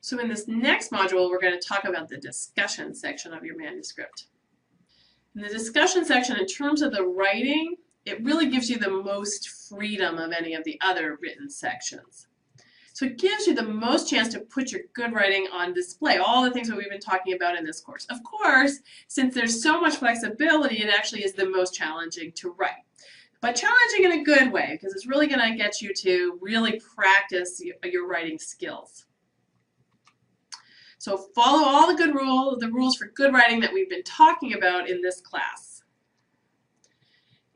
So in this next module, we're going to talk about the discussion section of your manuscript. In the discussion section, in terms of the writing, it really gives you the most freedom of any of the other written sections. So it gives you the most chance to put your good writing on display, all the things that we've been talking about in this course. Of course, since there's so much flexibility, it actually is the most challenging to write. But challenging in a good way, because it's really going to get you to really practice your writing skills. So follow all the rules for good writing that we've been talking about in this class.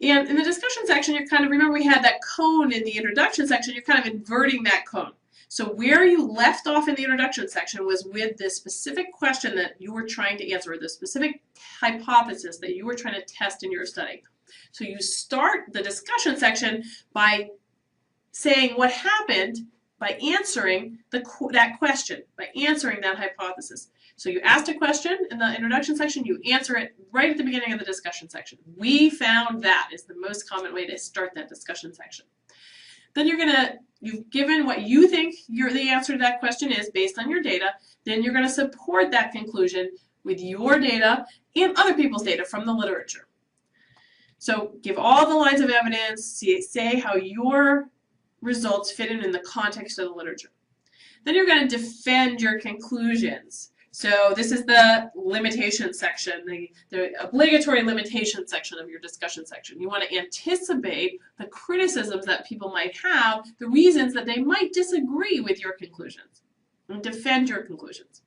And in the discussion section, you're kind of, remember we had that cone in the introduction section, you're kind of inverting that cone. So where you left off in the introduction section was with this specific question that you were trying to answer, or the specific hypothesis that you were trying to test in your study. So you start the discussion section by saying what happened by answering that question, by answering that hypothesis. So you asked a question in the introduction section, you answer it right at the beginning of the discussion section. We found that is the most common way to start that discussion section. Then you've given what you think the answer to that question is based on your data. Then you're going to support that conclusion with your data and other people's data from the literature. So give all the lines of evidence, say how your results fit in the context of the literature. Then you're going to defend your conclusions. So this is the limitation section, the obligatory limitation section of your discussion section. You want to anticipate the criticisms that people might have, the reasons that they might disagree with your conclusions, and defend your conclusions.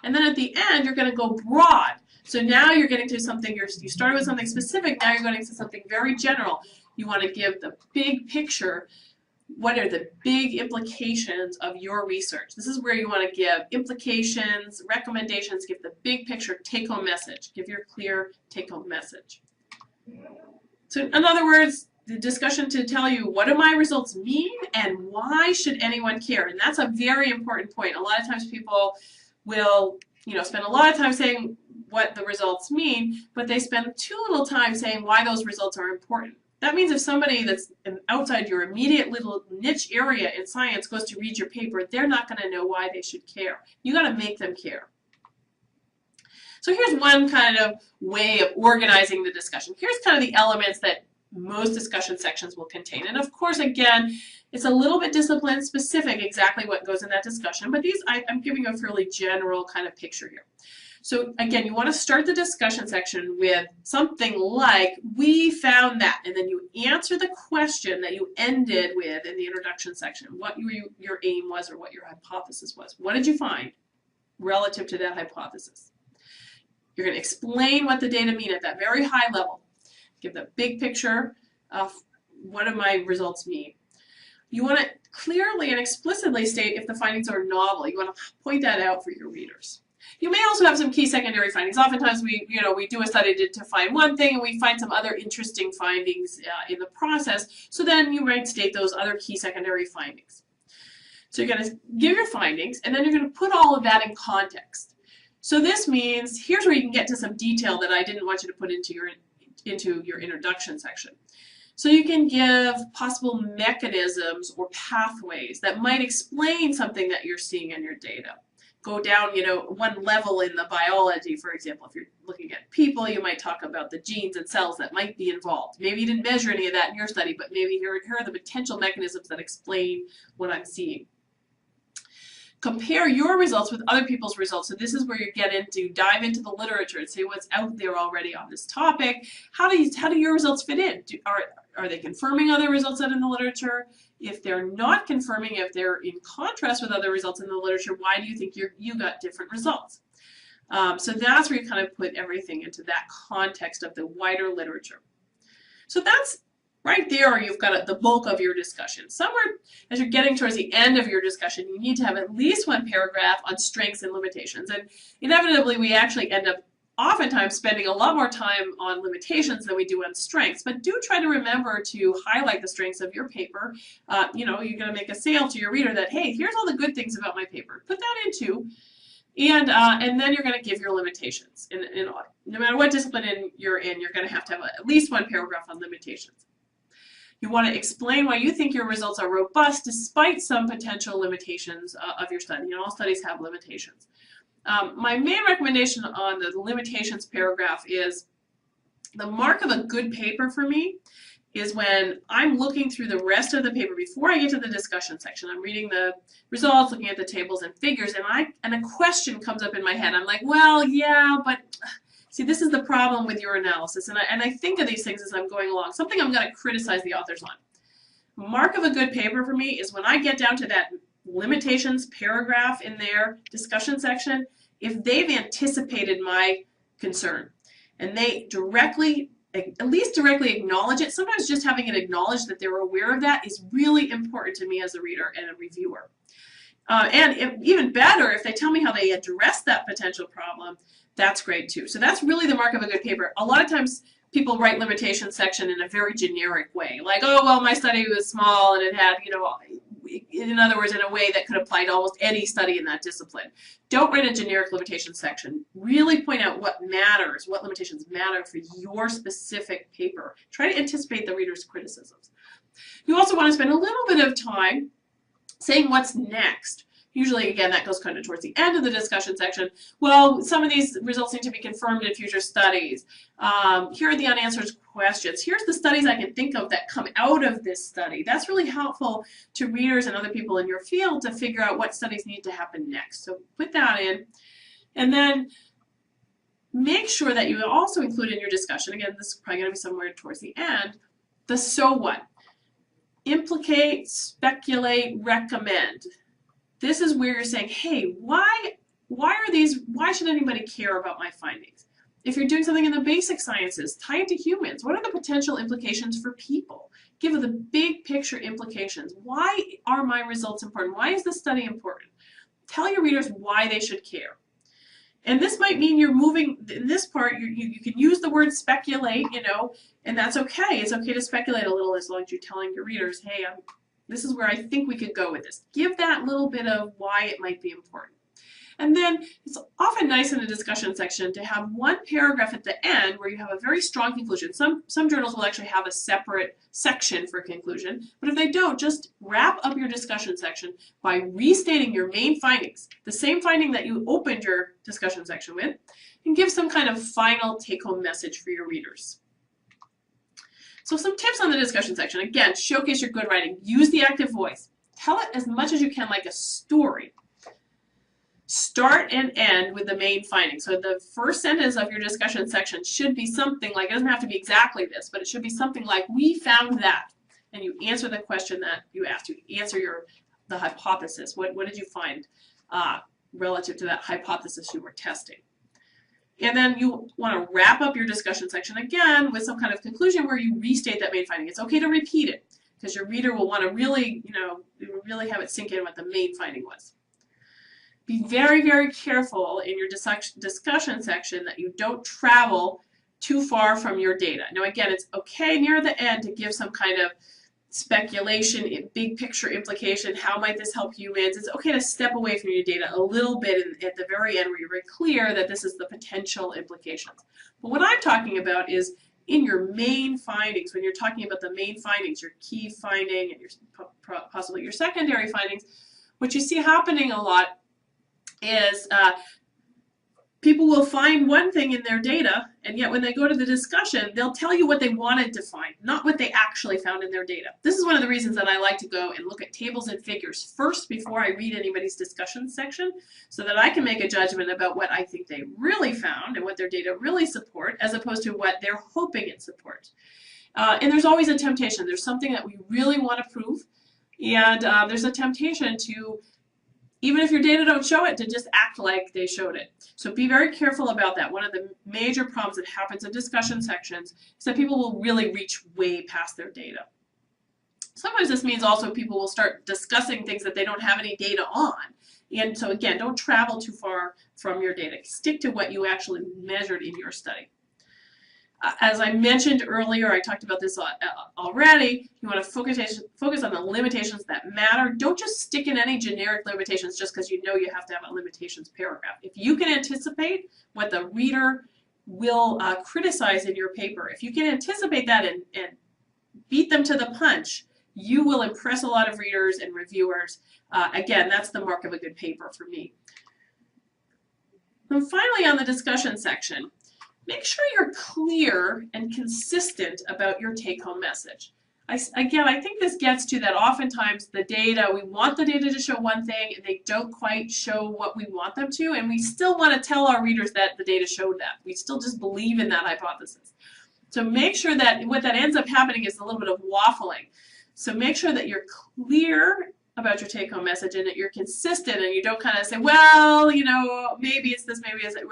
And then at the end, you're going to go broad. So now you're getting to something, you started with something specific, now you're going to something very general. You want to give the big picture. What are the big implications of your research? This is where you want to give implications, recommendations, give the big picture take-home message. Give your clear take-home message. So in other words, the discussion to tell you what do my results mean and why should anyone care? And that's a very important point. A lot of times people will spend a lot of time saying what the results mean, but they spend too little time saying why those results are important. That means if somebody that's outside your immediate little niche area in science goes to read your paper, they're not going to know why they should care. You got to make them care. So here's one kind of way of organizing the discussion. Here's kind of the elements that most discussion sections will contain. And of course, again, it's a little bit discipline specific exactly what goes in that discussion, but I'm giving you a fairly general kind of picture here. So again, you want to start the discussion section with something like, we found that, and then you answer the question that you ended with in the introduction section, what your aim was or what your hypothesis was. What did you find relative to that hypothesis? You're going to explain what the data mean at that very high level. Give the big picture of what do my results mean. You want to clearly and explicitly state if the findings are novel. You want to point that out for your readers. You may also have some key secondary findings. Oftentimes we do a study to find one thing and we find some other interesting findings in the process. So then you might state those other key secondary findings. So you're going to give your findings and then you're going to put all of that in context. So this means here's where you can get to some detail that I didn't want you to put into your introduction section. So you can give possible mechanisms or pathways that might explain something that you're seeing in your data. Go down, one level in the biology, for example. If you're looking at people, you might talk about the genes and cells that might be involved. Maybe you didn't measure any of that in your study, but maybe here are the potential mechanisms that explain what I'm seeing. Compare your results with other people's results. So this is where you dive into the literature and say what's out there already on this topic. How do your results fit in? Are they confirming other results out in the literature? If they're not confirming, if they're in contrast with other results in the literature, why do you think you got different results? So that's where you kind of put everything into that context of the wider literature. So that's right there, you've got the bulk of your discussion. Somewhere as you're getting towards the end of your discussion, you need to have at least one paragraph on strengths and limitations. And inevitably, we actually end up oftentimes spending a lot more time on limitations than we do on strengths. But do try to remember to highlight the strengths of your paper. You're going to make a sale to your reader that, hey, here's all the good things about my paper. Put that into. And then you're going to give your limitations. No matter what discipline you're in, you're going to have at least one paragraph on limitations. You want to explain why you think your results are robust despite some potential limitations of your study. You know, all studies have limitations. My main recommendation on the limitations paragraph is the mark of a good paper for me is when I'm looking through the rest of the paper before I get to the discussion section. I'm reading the results, looking at the tables and figures, and a question comes up in my head. I'm like, well, yeah, but see, this is the problem with your analysis. And I think of these things as I'm going along, something I'm going to criticize the authors on. Mark of a good paper for me is when I get down to that limitations paragraph in their discussion section, if they've anticipated my concern and they at least directly acknowledge it. Sometimes just having it acknowledged that they're aware of that is really important to me as a reader and a reviewer. Even better, if they tell me how they address that potential problem, that's great too. So that's really the mark of a good paper. A lot of times people write limitations section in a very generic way, like, oh, well, my study was small and it had, you know, in other words, in a way that could apply to almost any study in that discipline. Don't write a generic limitations section. Really point out what matters, what limitations matter for your specific paper. Try to anticipate the reader's criticisms. You also want to spend a little bit of time saying what's next. Usually, again, that goes kind of towards the end of the discussion section. Well, some of these results need to be confirmed in future studies. Here are the unanswered questions. Here's the studies I can think of that come out of this study. That's really helpful to readers and other people in your field to figure out what studies need to happen next. So put that in. And then make sure that you also include in your discussion, again, this is probably going to be somewhere towards the end, the so what. Implicate, speculate, recommend. This is where you're saying, hey, why should anybody care about my findings? If you're doing something in the basic sciences, tie it to humans. What are the potential implications for people? Give the big picture implications. Why are my results important? Why is this study important? Tell your readers why they should care. And this might mean you're moving, in this part, you can use the word speculate, you know, and that's okay. It's okay to speculate a little as long as you're telling your readers, hey, this is where I think we could go with this. Give that little bit of why it might be important. And then it's often nice in a discussion section to have one paragraph at the end where you have a very strong conclusion. Some journals will actually have a separate section for conclusion, but if they don't, just wrap up your discussion section by restating your main findings, the same finding that you opened your discussion section with, and give some kind of final take-home message for your readers. So some tips on the discussion section. Again, showcase your good writing. Use the active voice. Tell it as much as you can like a story. Start and end with the main finding. So the first sentence of your discussion section should be something like, it doesn't have to be exactly this, but it should be something like, we found that. And you answer the question that you asked. You answer the hypothesis. What did you find relative to that hypothesis you were testing? And then you want to wrap up your discussion section again with some kind of conclusion where you restate that main finding. It's okay to repeat it because your reader will want to really, really have it sink in what the main finding was. Be very, very careful in your discussion section that you don't travel too far from your data. Now, again, it's okay near the end to give some kind of speculation, big picture implication, how might this help humans? It's okay to step away from your data a little bit at the very end where you're very clear that this is the potential implications. But what I'm talking about is in your main findings, when you're talking about the main findings, your key finding and your possibly your secondary findings, what you see happening a lot is people will find one thing in their data, and yet when they go to the discussion, they'll tell you what they wanted to find, not what they actually found in their data. This is one of the reasons that I like to go and look at tables and figures first before I read anybody's discussion section, so that I can make a judgment about what I think they really found and what their data really support, as opposed to what they're hoping it supports. And there's always a temptation. There's something that we really want to prove, and there's a temptation to, even if your data don't show it, to just act like they showed it. So be very careful about that. One of the major problems that happens in discussion sections is that people will really reach way past their data. Sometimes this means also people will start discussing things that they don't have any data on. And so again, don't travel too far from your data. Stick to what you actually measured in your study. As I mentioned earlier, I talked about this already, you want to focus on the limitations that matter. Don't just stick in any generic limitations just because you know you have to have a limitations paragraph. If you can anticipate what the reader will criticize in your paper, if you can anticipate that and beat them to the punch, you will impress a lot of readers and reviewers. Again, that's the mark of a good paper for me. And finally, on the discussion section, make sure you're clear and consistent about your take-home message. Again, I think this gets to that oftentimes the data, we want the data to show one thing and they don't quite show what we want them to, and we still want to tell our readers that the data showed that. We still just believe in that hypothesis. So make sure that what that ends up happening is a little bit of waffling. So make sure that you're clear about your take-home message and that you're consistent and you don't kind of say, well, you know, maybe it's this, maybe it's that.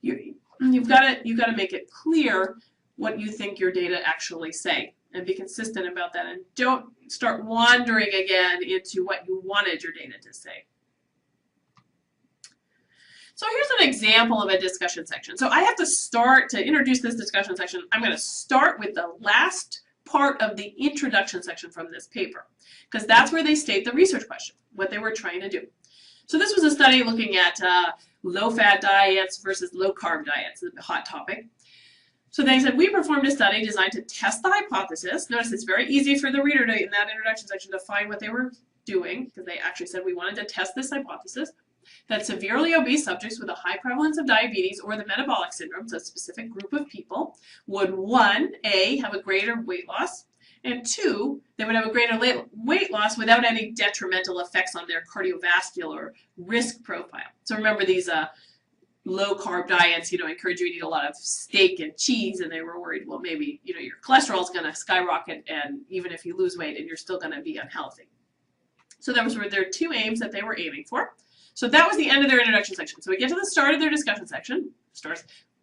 You've got to make it clear what you think your data actually say and be consistent about that, and don't start wandering again into what you wanted your data to say. So here's an example of a discussion section. So I have to start to introduce this discussion section. I'm going to start with the last part of the introduction section from this paper, because that's where they state the research question, what they were trying to do. So this was a study looking at low-fat diets versus low-carb diets, a hot topic. So they said, we performed a study designed to test the hypothesis. Notice it's very easy for the reader to, in that introduction section, to find what they were doing, because they actually said we wanted to test this hypothesis, that severely obese subjects with a high prevalence of diabetes or the metabolic syndrome, so a specific group of people, would 1, A, have a greater weight loss, and 2, they would have a greater weight loss without any detrimental effects on their cardiovascular risk profile. So remember, these low-carb diets, you know, encourage you to eat a lot of steak and cheese, and they were worried, well, maybe, you know, your cholesterol is going to skyrocket, and even if you lose weight, and you're still going to be unhealthy. So that was their 2 aims that they were aiming for. So that was the end of their introduction section. So we get to the start of their discussion section.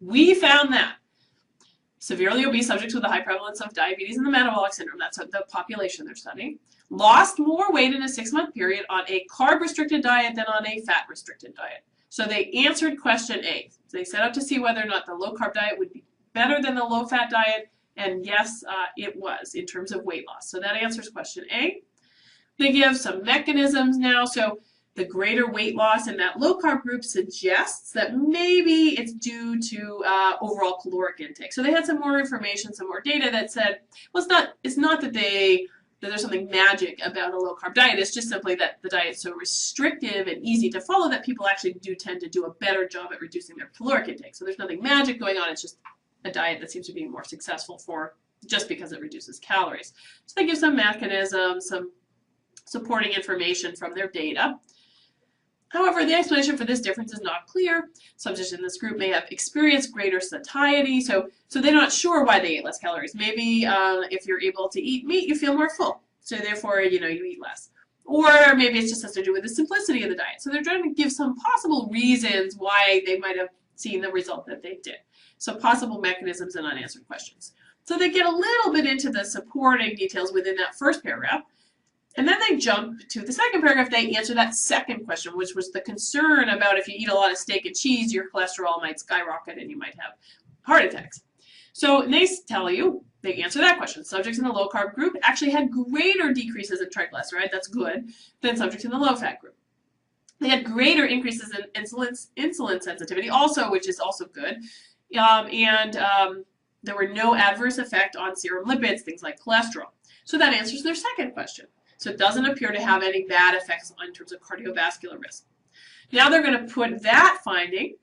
We found that severely obese subjects with a high prevalence of diabetes and the metabolic syndrome, that's the population they're studying, lost more weight in a 6-month period on a carb-restricted diet than on a fat-restricted diet. So they answered question A. So they set out to see whether or not the low-carb diet would be better than the low-fat diet, and yes, it was in terms of weight loss. So that answers question A. They give some mechanisms now. So the greater weight loss in that low-carb group suggests that maybe it's due to overall caloric intake. So they had some more information, some more data that said, well, it's not that there's something magic about a low-carb diet. It's just simply that the diet's so restrictive and easy to follow that people actually do tend to do a better job at reducing their caloric intake. So there's nothing magic going on. It's just a diet that seems to be more successful for just because it reduces calories. So they give some mechanisms, some supporting information from their data. However, the explanation for this difference is not clear. Subjects in this group may have experienced greater satiety, so they're not sure why they ate less calories. Maybe if you're able to eat meat, you feel more full, so therefore, you know, you eat less. Or maybe it just has to do with the simplicity of the diet. So they're trying to give some possible reasons why they might have seen the result that they did. So possible mechanisms and unanswered questions. So they get a little bit into the supporting details within that first paragraph. And then they jump to the second paragraph. They answer that second question, which was the concern about if you eat a lot of steak and cheese, your cholesterol might skyrocket and you might have heart attacks. So they tell you, they answer that question. Subjects in the low-carb group actually had greater decreases in triglyceride, that's good, than subjects in the low-fat group. They had greater increases in insulin sensitivity, also, which is also good. There were no adverse effect on serum lipids, things like cholesterol. So that answers their second question. So it doesn't appear to have any bad effects in terms of cardiovascular risk. Now they're going to put that finding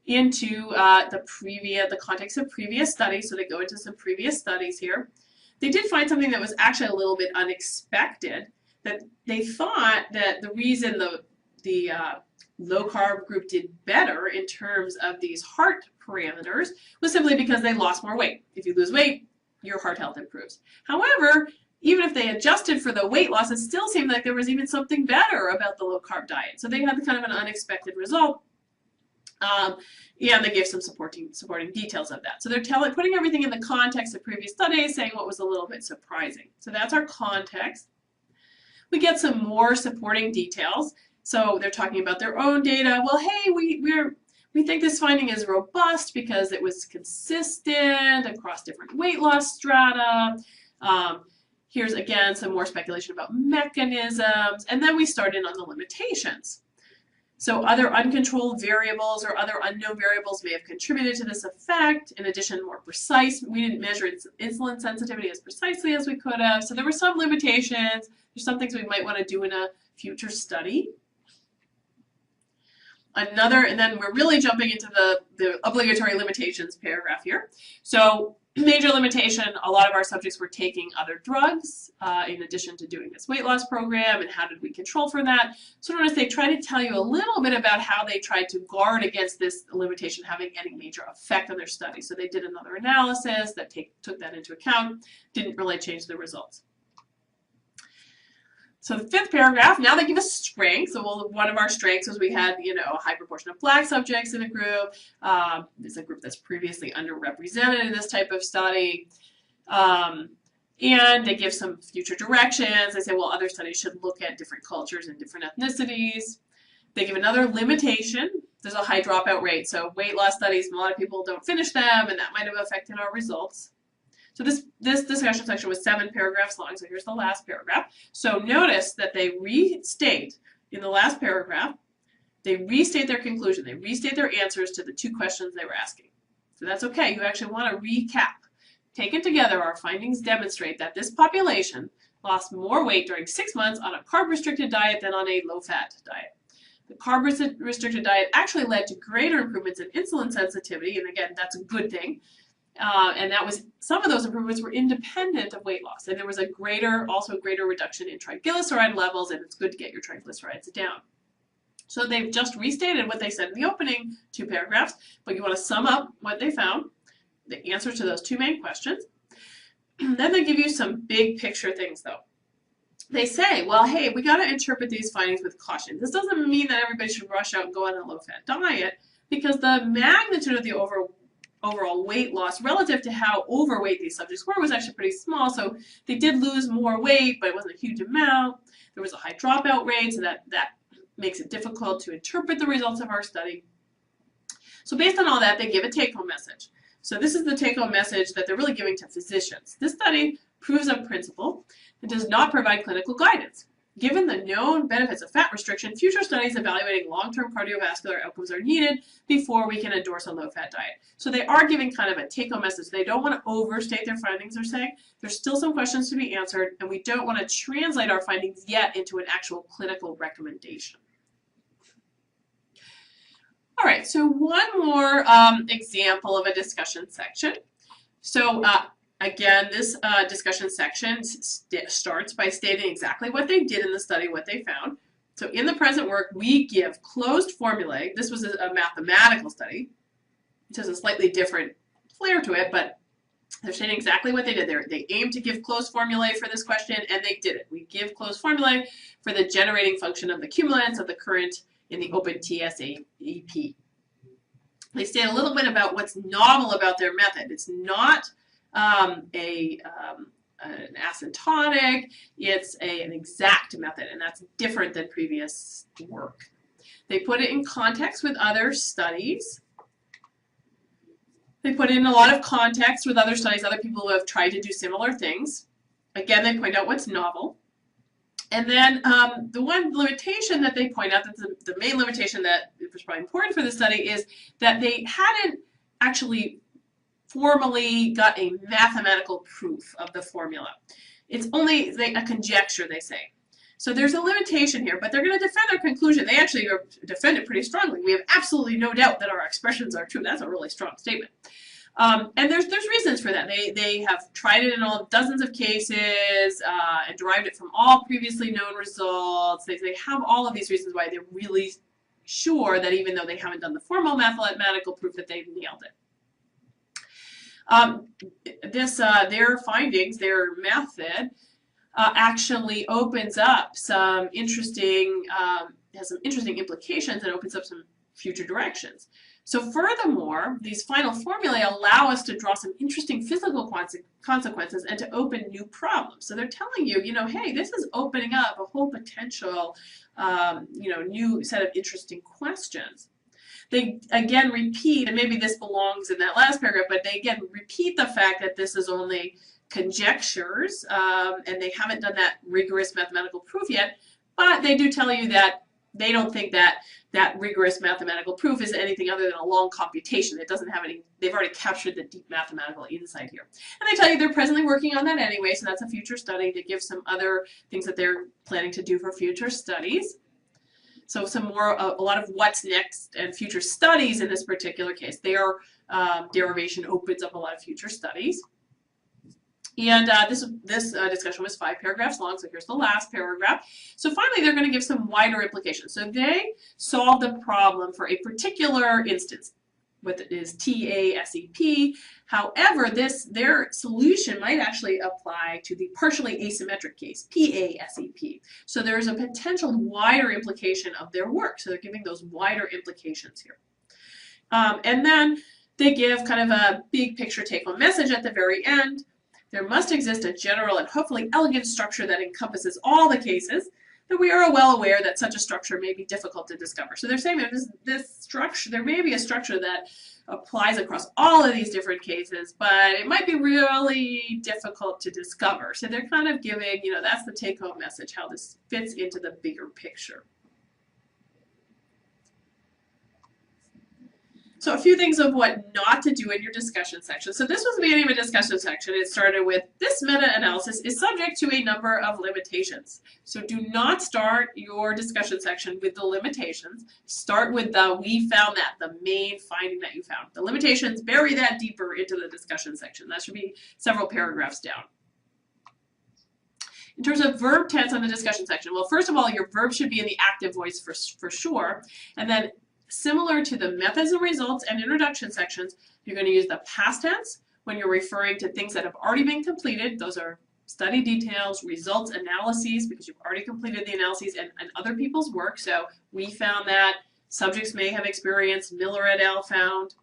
into the context of previous studies. So they go into some previous studies here. They did find something that was actually a little bit unexpected, that they thought that the reason the low-carb group did better in terms of these heart parameters was simply because they lost more weight. If you lose weight, your heart health improves. However, even if they adjusted for the weight loss, it still seemed like there was even something better about the low-carb diet. So they had kind of an unexpected result. And they gave some supporting details of that. So they're putting everything in the context of previous studies, saying what was a little bit surprising. So that's our context. We get some more supporting details. So they're talking about their own data. Well, hey, we think this finding is robust because it was consistent across different weight loss strata. Here's, again, some more speculation about mechanisms. And then we start in on the limitations. So other uncontrolled variables or other unknown variables may have contributed to this effect. In addition, more precise, we didn't measure its insulin sensitivity as precisely as we could have. So there were some limitations. There's some things we might want to do in a future study. And then we're really jumping into the obligatory limitations paragraph here. So major limitation, a lot of our subjects were taking other drugs in addition to doing this weight loss program, and how did we control for that? So notice they try to tell you a little bit about how they tried to guard against this limitation having any major effect on their study. So they did another analysis that took that into account, didn't really change the results. So the fifth paragraph, now they give us strengths. So one of our strengths was we had, a high proportion of Black subjects in a group. It's a group that's previously underrepresented in this type of study. And they give some future directions. They say, well, other studies should look at different cultures and different ethnicities. They give another limitation. There's a high dropout rate. So weight loss studies, a lot of people don't finish them, and that might have affected our results. So this discussion section was 7 paragraphs long, so here's the last paragraph. So notice that they restate, in the last paragraph, they restate their conclusion. They restate their answers to the 2 questions they were asking. So that's okay. You actually want to recap. Taken together, our findings demonstrate that this population lost more weight during 6 months on a carb-restricted diet than on a low-fat diet. The carb-restricted diet actually led to greater improvements in insulin sensitivity, and again, that's a good thing. And some of those improvements were independent of weight loss. And there was also a greater reduction in triglyceride levels, and it's good to get your triglycerides down. So they've just restated what they said in the opening 2 paragraphs, but you want to sum up what they found, the answer to those 2 main questions. Then they give you some big picture things though. They say, well, hey, we got to interpret these findings with caution. This doesn't mean that everybody should rush out and go on a low-fat diet, because the magnitude of the overall weight loss relative to how overweight these subjects were was actually pretty small. So they did lose more weight, but it wasn't a huge amount. There was a high dropout rate, so that makes it difficult to interpret the results of our study. So based on all that, they give a take-home message. So this is the take-home message that they're really giving to physicians. This study proves a principle and does not provide clinical guidance. Given the known benefits of fat restriction, future studies evaluating long-term cardiovascular outcomes are needed before we can endorse a low-fat diet. So they are giving kind of a take-home message. They don't want to overstate their findings, they're saying. There's still some questions to be answered, and we don't want to translate our findings yet into an actual clinical recommendation. All right, so one more example of a discussion section. So again, this discussion section starts by stating exactly what they did in the study, what they found. So in the present work, we give closed formulae. This was a mathematical study. It has a slightly different flair to it, but they're saying exactly what they did there. They aimed to give closed formulae for this question, and they did it. We give closed formulae for the generating function of the cumulants of the current in the OpenTSAEP. They state a little bit about what's novel about their method. It's not an asymptotic, it's an exact method, and that's different than previous work. They put it in context with other studies. They put in a lot of context with other studies, other people who have tried to do similar things. Again, they point out what's novel. And then the one limitation that they point out, that's the main limitation that was probably important for the study, is that they hadn't actually formally got a mathematical proof of the formula. It's only a conjecture, they say. So there's a limitation here, but they're going to defend their conclusion. They actually defend it pretty strongly. We have absolutely no doubt that our expressions are true. That's a really strong statement. And there's reasons for that. They have tried it in dozens of cases and derived it from all previously known results. They have all of these reasons why they're really sure that even though they haven't done the formal mathematical proof, that they've nailed it. Their findings, their method, actually opens up some interesting, has some interesting implications and opens up some future directions. So furthermore, these final formulae allow us to draw some interesting physical consequences and to open new problems. So they're telling you, hey, this is opening up a whole potential, new set of interesting questions. They again repeat, and maybe this belongs in that last paragraph, but they again repeat the fact that this is only conjectures and they haven't done that rigorous mathematical proof yet, but they do tell you that they don't think that that rigorous mathematical proof is anything other than a long computation. It doesn't have any, they've already captured the deep mathematical insight here. And they tell you they're presently working on that anyway, so that's a future study to give some other things that they're planning to do for future studies. So some more, a lot of what's next and future studies in this particular case. Their derivation opens up a lot of future studies. And this discussion was 5 paragraphs long, so here's the last paragraph. So finally, they're going to give some wider implications. So they solved the problem for a particular instance, what is TASEP. However, their solution might actually apply to the partially asymmetric case, PASEP. So there's a potential wider implication of their work. So they're giving those wider implications here. And then they give kind of a big picture take-home message at the very end. There must exist a general and hopefully elegant structure that encompasses all the cases, but we are well aware that such a structure may be difficult to discover. So they're saying that this structure, there may be a structure that applies across all of these different cases, but it might be really difficult to discover. So they're kind of giving, you know, that's the take-home message, how this fits into the bigger picture. So a few things of what not to do in your discussion section. So this was the beginning of a discussion section. It started with, this meta-analysis is subject to a number of limitations. So do not start your discussion section with the limitations. Start with the, we found that, the main finding that you found. The limitations, bury that deeper into the discussion section. That should be several paragraphs down. In terms of verb tense on the discussion section, well, first of all, your verb should be in the active voice for sure. And then similar to the methods and results and introduction sections, you're going to use the past tense when you're referring to things that have already been completed. Those are study details, results, analyses, because you've already completed the analyses and other people's work. So we found that, subjects may have experienced, Miller et al. Found.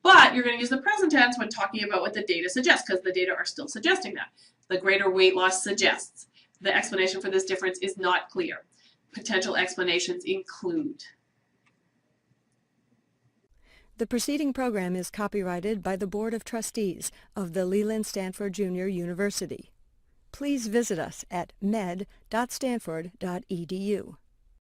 But you're going to use the present tense when talking about what the data suggests, because the data are still suggesting that. The greater weight loss suggests. The explanation for this difference is not clear. Potential explanations include. The preceding program is copyrighted by the Board of Trustees of the Leland Stanford Junior University. Please visit us at med.stanford.edu.